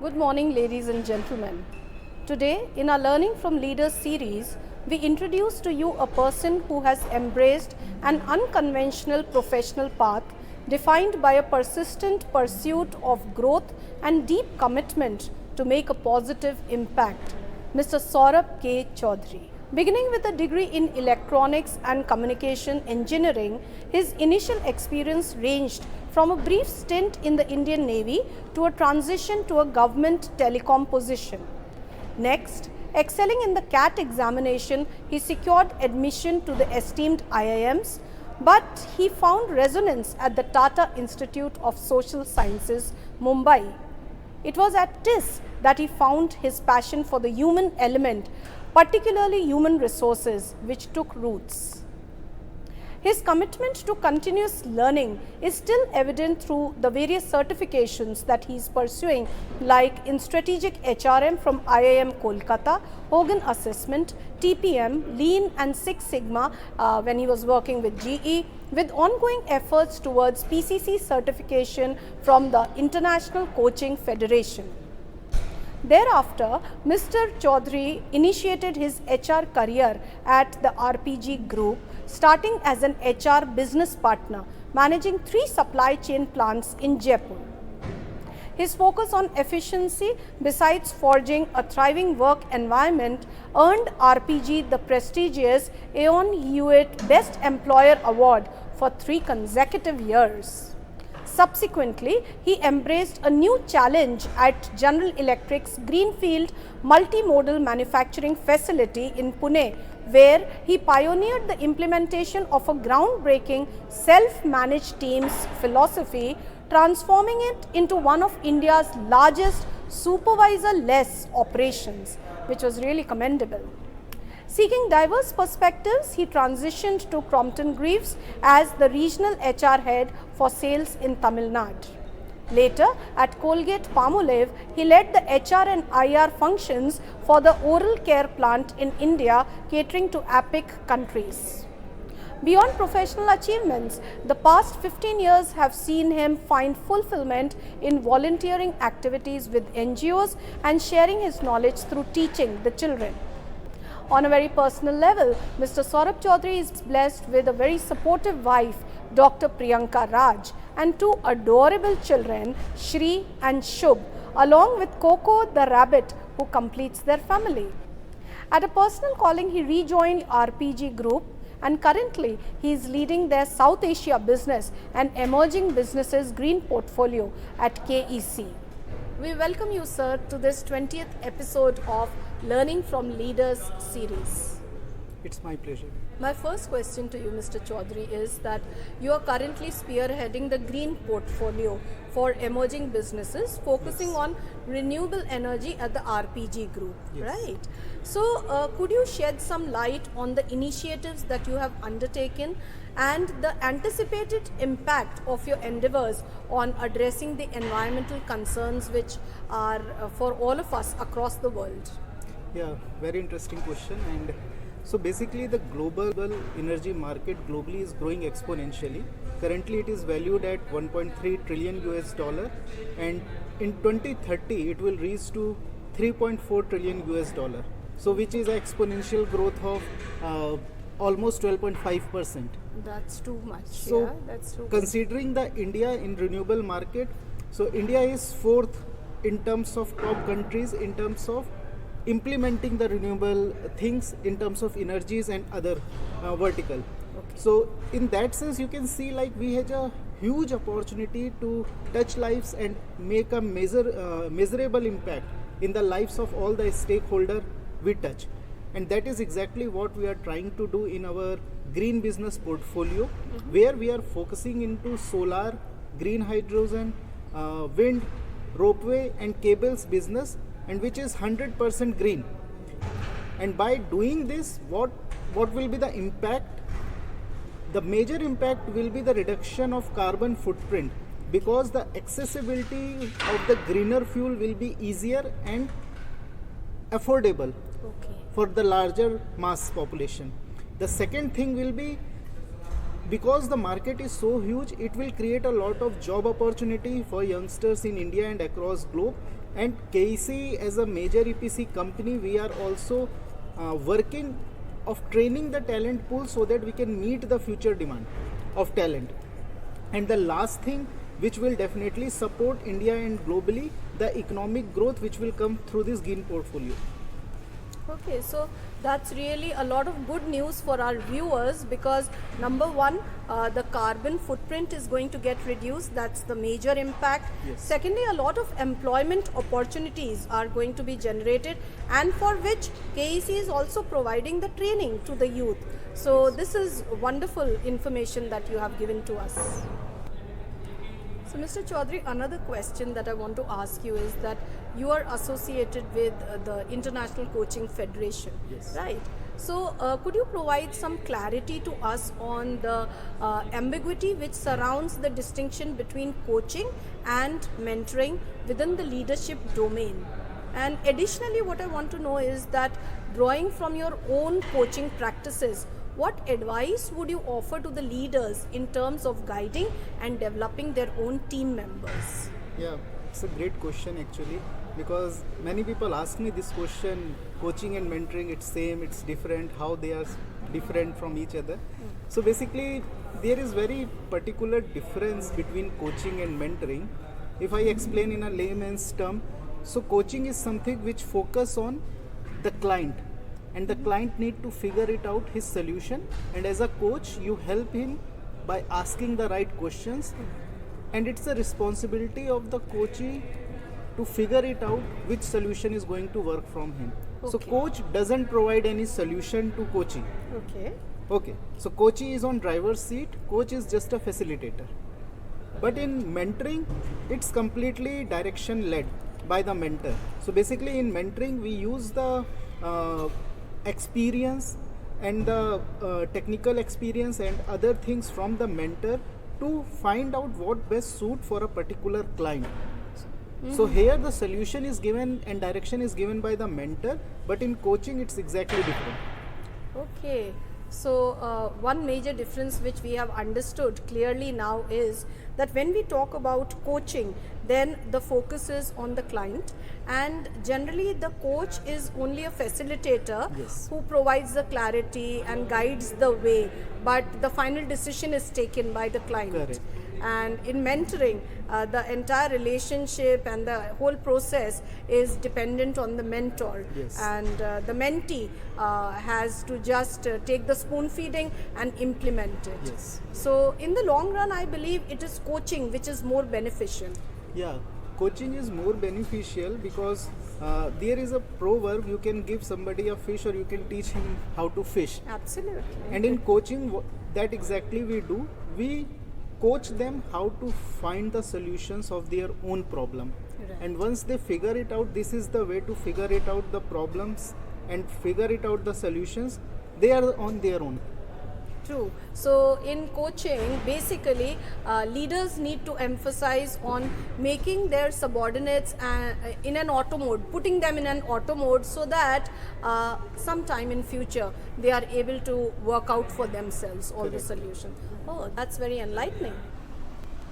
Good morning, ladies and gentlemen. Today, in our Learning from Leaders series, we introduce to you a person who has embraced an unconventional professional path defined by a persistent pursuit of growth and deep commitment to make a positive impact, Mr. Saurabh K. Choudhary. Beginning with a degree in electronics and communication engineering, his initial experience ranged from a brief stint in the Indian Navy to a transition to a government telecom position. Next, excelling in the CAT examination, he secured admission to the esteemed IIMs, but he found resonance at the Tata Institute of Social Sciences, Mumbai. It was at TIS that he found his passion for the human element, particularly human resources, which took roots. His commitment to continuous learning is still evident through the various certifications that he is pursuing, like in Strategic HRM from IIM-Calcutta, Hogan Assessment, TPM, Lean and Six Sigma when he was working with GE, with ongoing efforts towards PCC certification from the International Coaching Federation. Thereafter, Mr. Choudhary initiated his HR career at the RPG Group, starting as an HR business partner, managing 3 supply chain plants in Jaipur. His focus on efficiency, besides forging a thriving work environment, earned RPG the prestigious Aeon Hewitt Best Employer Award for 3 consecutive years. Subsequently, he embraced a new challenge at General Electric's Greenfield Multimodal Manufacturing Facility in Pune, where he pioneered the implementation of a groundbreaking self-managed teams philosophy, transforming it into one of India's largest supervisor-less operations, which was really commendable. Seeking diverse perspectives, he transitioned to Crompton Greaves as the regional HR head for sales in Tamil Nadu. Later, at Colgate-Palmolive, he led the HR and IR functions for the oral care plant in India, catering to APIC countries. Beyond professional achievements, the past 15 years have seen him find fulfillment in volunteering activities with NGOs and sharing his knowledge through teaching the children. On a very personal level, Mr. Saurabh Choudhary is blessed with a very supportive wife, Dr. Priyanka Raj, and 2 adorable children, Shri and Shubh, along with Coco the rabbit, who completes their family. At a personal calling, he rejoined RPG Group, and currently he is leading their South Asia business and emerging businesses green portfolio at KEC. We welcome you, sir, to this 20th episode of Learning from Leaders series. It's my pleasure. My first question to you, Mr. Choudhary, is that you are currently spearheading the green portfolio for emerging businesses, focusing on renewable energy at the RPG Group, right? So, could you shed some light on the initiatives that you have undertaken and the anticipated impact of your endeavors on addressing the environmental concerns which are for all of us across the world? Yeah, very interesting question. And so basically the global energy market globally is growing exponentially. Currently it is valued at 1.3 trillion US dollar, and in 2030 it will reach to 3.4 trillion US dollar. So which is an exponential growth of almost 12.5%. That's too much. So yeah, that's too considering the India in renewable market, so India is 4th in terms of top countries in terms of implementing the renewable things in terms of energies and other vertical. Okay. So in that sense you can see like we have a huge opportunity to touch lives and make a measurable impact in the lives of all the stakeholders we touch. And that is exactly what we are trying to do in our green business portfolio, where we are focusing into solar, green hydrogen, wind, ropeway and cables business, and which is 100% green. And by doing this, what will be the impact? The major impact will be the reduction of carbon footprint, because the accessibility of the greener fuel will be easier and affordable for the larger mass population. The second thing will be because the market is so huge, it will create a lot of job opportunity for youngsters in India and across globe. And KEC as a major EPC company, we are also working of training the talent pool so that we can meet the future demand of talent. And the last thing which will definitely support India and globally, the economic growth which will come through this green portfolio. Okay, so that's really a lot of good news for our viewers, because number one, the carbon footprint is going to get reduced. That's the major impact. Yes. Secondly, a lot of employment opportunities are going to be generated, and for which KEC is also providing the training to the youth. So this is wonderful information that you have given to us. So Mr. Choudhary, another question that I want to ask you is that you are associated with the International Coaching Federation, Yes. right? So could you provide some clarity to us on the ambiguity which surrounds the distinction between coaching and mentoring within the leadership domain? And additionally, what I want to know is that, drawing from your own coaching practices, what advice would you offer to the leaders in terms of guiding and developing their own team members? Yeah, it's a great question actually, because many people ask me this question: coaching and mentoring, it's same, it's different, how they are different from each other. So basically there is very particular difference between coaching and mentoring. If I explain in a layman's term, so coaching is something which focus on the client, and the client need to figure it out his solution, and as a coach you help him by asking the right questions, and it's the responsibility of the coachee to figure it out which solution is going to work from him. So Okay. coach doesn't provide any solution to coachee. Okay, so coachee is on driver's seat, coach is just a facilitator. But in mentoring, it's completely direction led by the mentor. So basically in mentoring we use the experience and the technical experience and other things from the mentor to find out what best suit for a particular client. So here the solution is given and direction is given by the mentor, but in coaching it's exactly different. Okay, so one major difference which we have understood clearly now is that when we talk about coaching, then the focus is on the client, and generally the coach is only a facilitator Yes. who provides the clarity and guides the way, but the final decision is taken by the client. Correct. And in mentoring, the entire relationship and the whole process is dependent on the mentor. Yes. And the mentee has to just take the spoon feeding and implement it. Yes. So in the long run, I believe it is coaching which is more beneficial. Yeah, coaching is more beneficial because there is a proverb: you can give somebody a fish or you can teach him how to fish. Absolutely. And in coaching, that exactly we do. We coach them how to find the solutions of their own problem. Right. And once they figure it out, this is the way to figure it out, the problems, and figure it out the solutions. They are on their own. True. So in coaching, basically, leaders need to emphasize on making their subordinates in an auto mode, putting them in an auto mode, so that sometime in future they are able to work out for themselves all the Correct. solutions. Oh, that's very enlightening.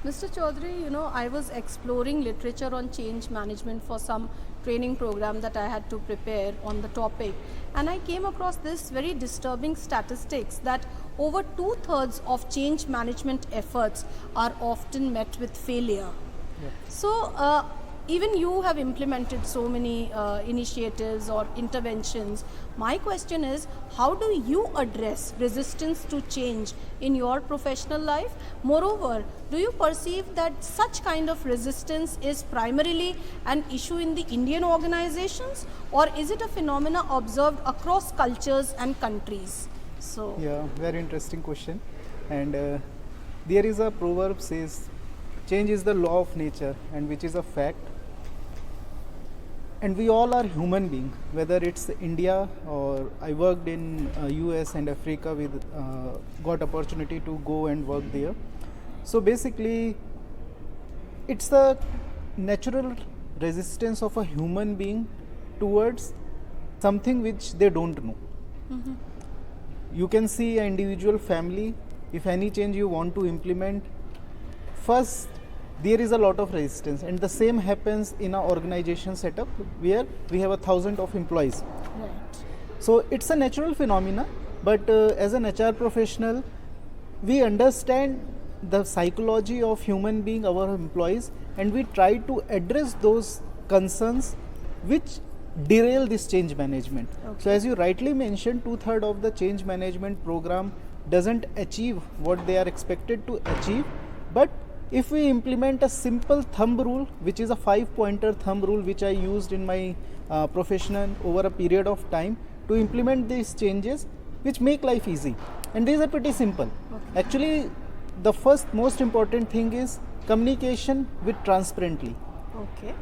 Mr. Choudhary, you know, I was exploring literature on change management for some training program that I had to prepare on the topic, and I came across this very disturbing statistics that over 2/3 of change management efforts are often met with failure. So even you have implemented so many initiatives or interventions. My question is, how do you address resistance to change in your professional life? Moreover, do you perceive that such kind of resistance is primarily an issue in the Indian organizations, or is it a phenomena observed across cultures and countries? So Yeah, very interesting question. And there is a proverb says, change is the law of nature, and which is a fact. And we all are human being, whether it's India or I worked in US and Africa with got opportunity to go and work there. So basically, it's the natural resistance of a human being towards something which they don't know. You can see an individual family if any change you want to implement, first there is a lot of resistance, and the same happens in our organization setup where we have 1,000 of employees. Right. So it's a natural phenomena, but as an HR professional, we understand the psychology of human being, our employees, and we try to address those concerns which derail this change management. Okay. So as you rightly mentioned, 2/3 of the change management program doesn't achieve what they are expected to achieve, but if we implement a simple thumb rule, which is a 5-pointer thumb rule which I used in my profession over a period of time to implement these changes which make life easy, and these are pretty simple. Okay. Actually, the first most important thing is communication with transparently. Okay.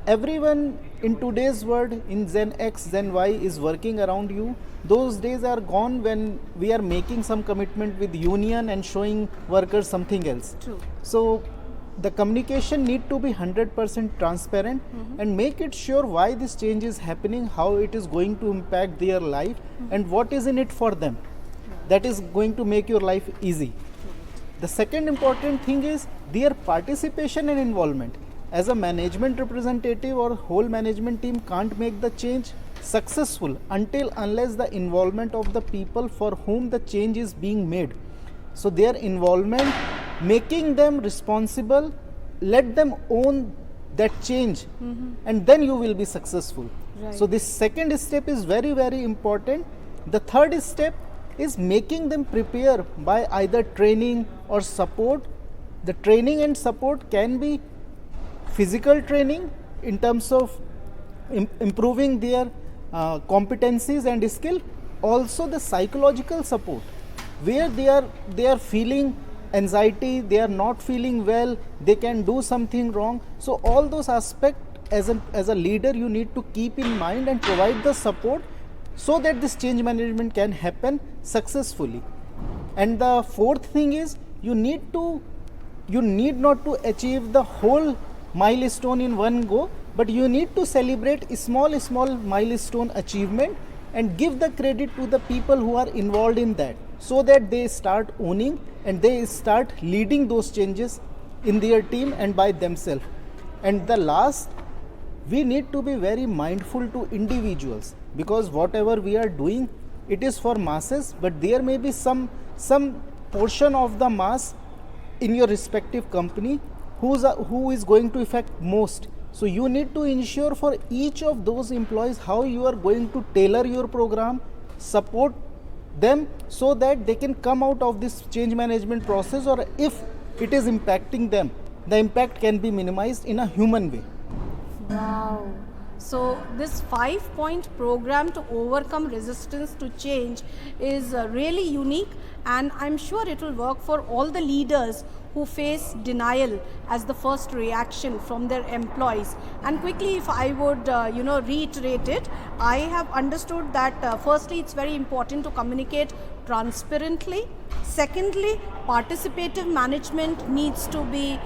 Everyone in today's world, in Gen X, Gen Y, is working around you. Those days are gone when we are making some commitment with union and showing workers something else. True. So the communication need to be 100% transparent and make it sure why this change is happening, how it is going to impact their life, and what is in it for them. That is going to make your life easy. The second important thing is their participation and involvement. As a management representative or whole management team can't make the change successful unless the involvement of the people for whom the change is being made. So their involvement, making them responsible, let them own that change, and then you will be successful. Right. So this second step is very, very important. The third step is making them prepare by either training or support. The training and support can be physical training in terms of improving their competencies and skill, also the psychological support where they are feeling anxiety, they are not feeling well, they can do something wrong. So all those aspects as a leader you need to keep in mind and provide the support so that this change management can happen successfully. And the fourth thing is you need not to achieve the whole milestone in one go, but you need to celebrate small milestone achievement and give the credit to the people who are involved in that, so that they start owning and they start leading those changes in their team and by themselves. And the last, we need to be very mindful to individuals, because whatever we are doing, it is for masses, but there may be some portion of the mass in your respective company who is going to affect most. So you need to ensure for each of those employees how you are going to tailor your program, support them so that they can come out of this change management process, or if it is impacting them, the impact can be minimized in a human way. Wow. So this 5-point program to overcome resistance to change is really unique, and I'm sure it will work for all the leaders who face denial as the first reaction from their employees. And quickly, if I would reiterate it, I have understood that firstly it's very important to communicate transparently. Secondly, participative management needs to be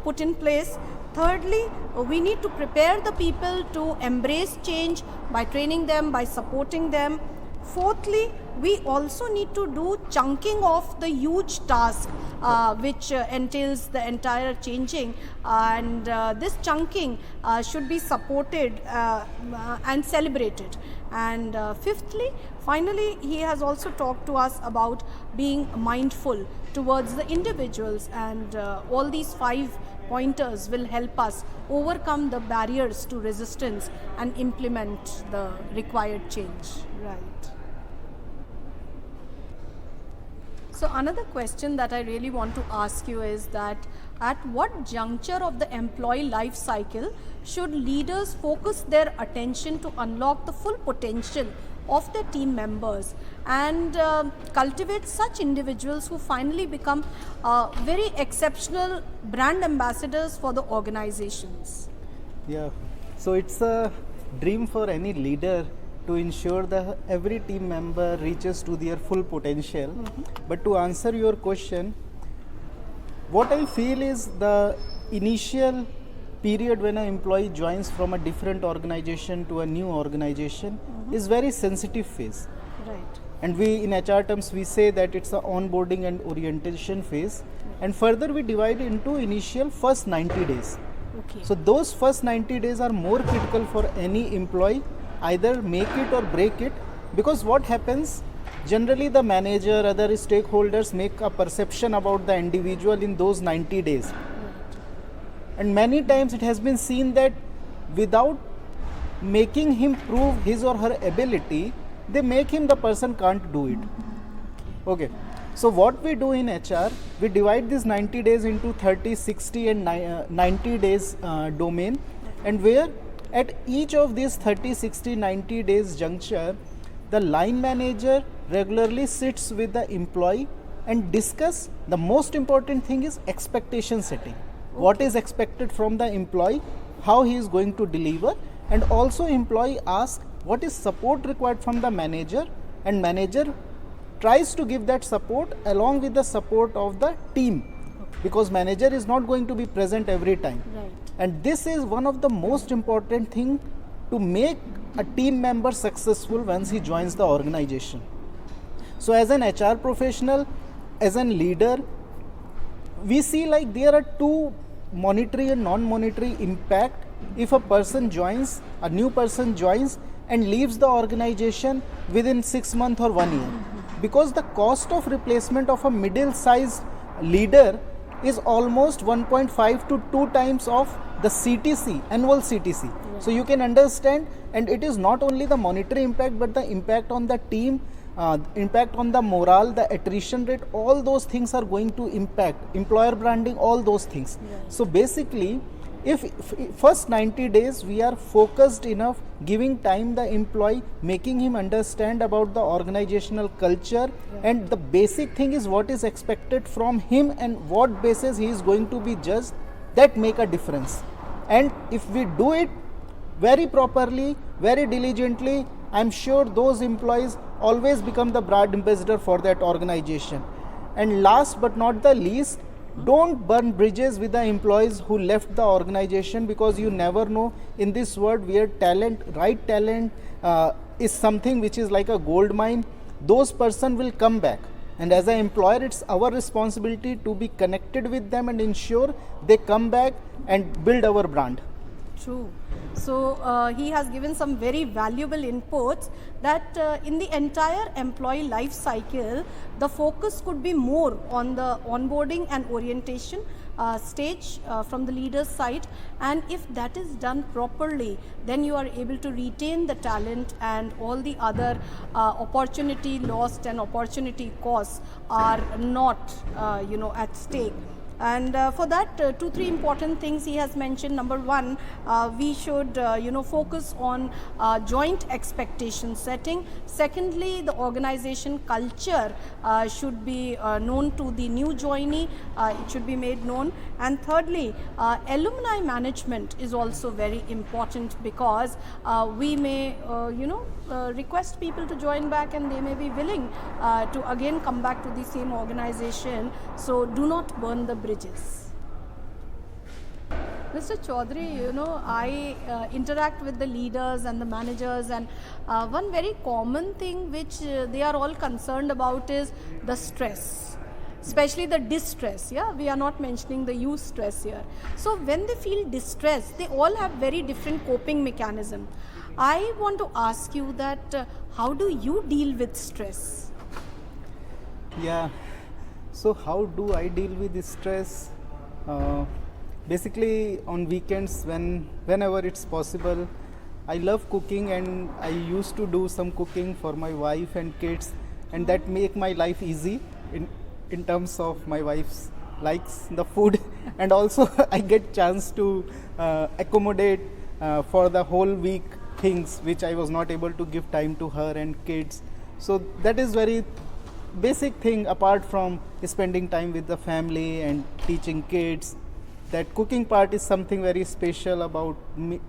put in place. Thirdly, we need to prepare the people to embrace change by training them, by supporting them. Fourthly, we also need to do chunking of the huge task which entails the entire changing, and this chunking should be supported and celebrated. And fifthly, finally, he has also talked to us about being mindful towards the individuals, and all these 5 pointers will help us overcome the barriers to resistance and implement the required change. Right. So another question that I really want to ask you is that at what juncture of the employee life cycle should leaders focus their attention to unlock the full potential of their team members and cultivate such individuals who finally become very exceptional brand ambassadors for the organizations? Yeah, so it's a dream for any leader to ensure that every team member reaches to their full potential. But to answer your question, what I feel is the initial period when an employee joins from a different organization to a new organization is very sensitive phase. Right. And we in HR terms we say that it's the onboarding and orientation phase. And further we divide into initial first 90 days. Okay. So those first 90 days are more critical for any employee, either make it or break it, because what happens, generally the manager, other stakeholders make a perception about the individual in those 90 days. And many times it has been seen that without making him prove his or her ability, they make him the person can't do it. Okay. So what we do in HR, we divide these 90 days into 30, 60 and 90 days domain, and where at each of these 30, 60, 90 days juncture, the line manager regularly sits with the employee and discuss. The most important thing is expectation setting. What is expected from the employee, how he is going to deliver, and also employee asks what is support required from the manager, and manager tries to give that support along with the support of the team, because manager is not going to be present every time. Right. And this is one of the most important thing to make a team member successful once he joins the organization. So as an HR professional, as a leader, we see like there are two monetary and non-monetary impact if a person joins, a new person joins and leaves the organization within 6 months or 1 year. Because the cost of replacement of a middle-sized leader is almost 1.5 to 2 times of the CTC, annual CTC. Yeah. So you can understand, and it is not only the monetary impact, but the impact on the team, impact on the morale, the attrition rate, all those things are going to impact, employer branding, all those things. Yeah. So basically, if first 90 days we are focused enough, giving time the employee, making him understand about the organizational culture, and the basic thing is what is expected from him and what basis he is going to be judged, that make a difference. And if we do it very properly, very diligently, I'm sure those employees always become the brand ambassador for that organization. And last but not the least, don't burn bridges with the employees who left the organization, because you never know in this world where talent, right talent is something which is like a gold mine. Those person will come back, and as an employer it's our responsibility to be connected with them and ensure they come back and build our brand. True. So he has given some very valuable inputs that in the entire employee life cycle, the focus could be more on the onboarding and orientation stage from the leader's side, and if that is done properly, then you are able to retain the talent, and all the other opportunity lost and opportunity costs are not at stake. And for that, 2-3 important things he has mentioned. Number one, we should focus on joint expectation setting. Secondly, the organization culture should be known to the new joinee. It should be made known. And thirdly, alumni management is also very important, because we may request people to join back, and they may be willing to again come back to the same organization. So do not burn the bridges. Mr. Choudhary, I interact with the leaders and the managers, and one very common thing which they are all concerned about is the stress, especially the distress. Yeah, we are not mentioning the use stress here. So when they feel distress, they all have very different coping mechanism. I want to ask you that how do you deal with stress? Yeah, so how do I deal with this stress? Basically on weekends, whenever it's possible, I love cooking, and I used to do some cooking for my wife and kids, and that make my life easy in terms of my wife's likes the food and also I get chance to accommodate for the whole week things which I was not able to give time to her and kids. So that is very basic thing apart from spending time with the family and teaching kids. That cooking part is something very special about me,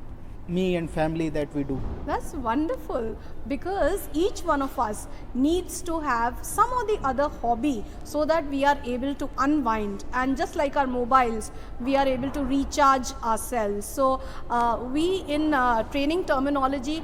me and family that we do. That's wonderful, because each one of us needs to have some or the other hobby so that we are able to unwind, and just like our mobiles, we are able to recharge ourselves. So we in training terminology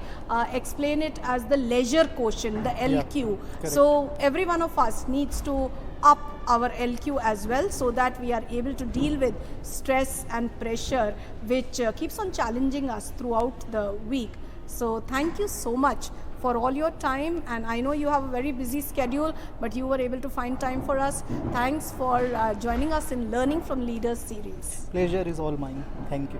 explain it as the leisure quotient, the LQ. correct. So every one of us needs to up our LQ as well, so that we are able to deal with stress and pressure which keeps on challenging us throughout the week. So thank you so much for all your time, and I know you have a very busy schedule, but you were able to find time for us. Thanks for joining us in Learning from Leaders series. Pleasure is all mine. Thank you.